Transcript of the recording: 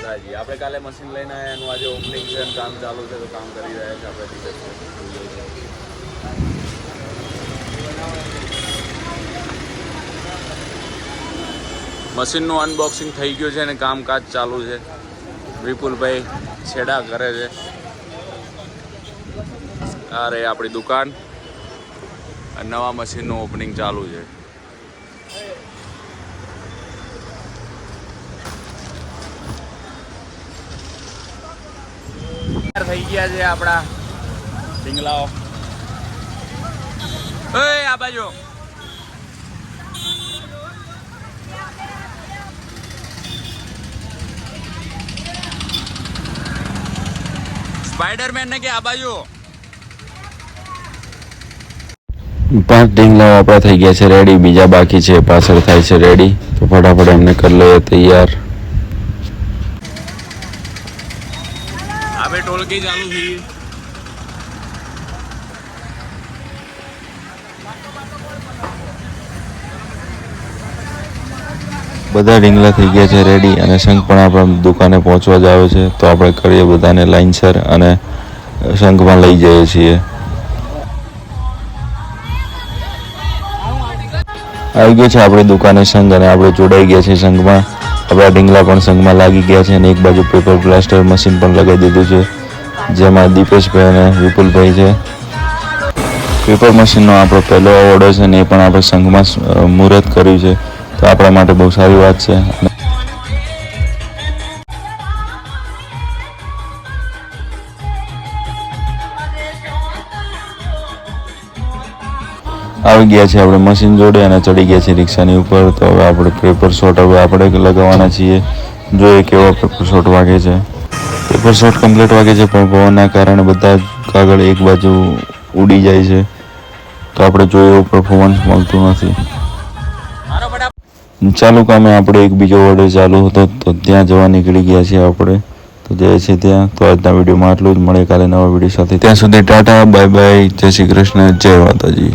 રાજી આપણે કાલે મશીન લઈને આવ્યા એનું આજે ઓપનિંગ છે અને કામ ચાલુ છે તો કામ કરી રહ્યા છે આપણે મશીનનું અનબોક્સિંગ થઈ ગયું છે અને કામકાજ ચાલુ છે વિપુલભાઈ છેડા કરે છે આ રે આપણી દુકાન અને નવા મશીનનું ઓપનિંગ ચાલુ છે થઈ ગયા છે આપણા ઢીંગલાઓ આ બાજુ સ્પાઈડરમેન ને કે આ બાજુ 5 ઢીંગલાઓ આપણા થઈ ગયા છે રેડી બીજા બાકી છે પાછળ થાય છે રેડી તો ફટાફટ એમને કરી લઈએ તૈયાર આપણે ટોલકી ચાલુ થઈ બધા ઢીંગલા થઈ ગયા છે રેડી અને શંખ પણ આપણા દુકાને પહોંચવા જ આવે છે તો આપણે કરીએ બધાને લાઈનસર અને શંખમાં લઈ જઈએ છીએ આવી ગયો છે આપણી દુકાને શંખ અને આપણે જોડાઈ ગયા છે શંખમાં આપણા ઢીંગલા પણ શંખમાં લાગી ગયા છે અને એક બાજુ પેપર પ્લાસ્ટર મશીન પણ લગાવી દીધું છે જેમાં દીપેશભાઈ અને વિપુલભાઈ છે પેપર મશીનનો આપણો પહેલો ઓર્ડર છે ને એ પણ આપણે શંખમાં મુહૂર્ત કર્યું છે તો આપણા માટે બહુ સારી વાત છે આવી ગયા છે આપણે મશીન જોડે અને ચડી ગયા છે રિક્ષાની ઉપર તો હવે આપણે પેપર શોટ હવે આપણે લગાવવાના છીએ જોઈએ કેવો પેપર શોટ વાગે છે પેપર શોટ કમ્પ્લીટ વાગે છે પણ પવનના કારણે બધા કાગળ એક બાજુ ઉડી જાય છે તો આપણે જોઈએ એવું પરફોર્મન્સ મળતું નથી ચાલુ કામે આપણે એક બીજો ઓર્ડર ચાલુ હતો તો ત્યાં જવા નીકળી ગયા છીએ આપણે તો જઈએ છીએ ત્યાં તો આજના વિડીયોમાં આટલું જ મળે કાલે નવા વિડીયો સાથે ત્યાં સુધી ટાટા બાય બાય જય શ્રી કૃષ્ણ જય માતાજી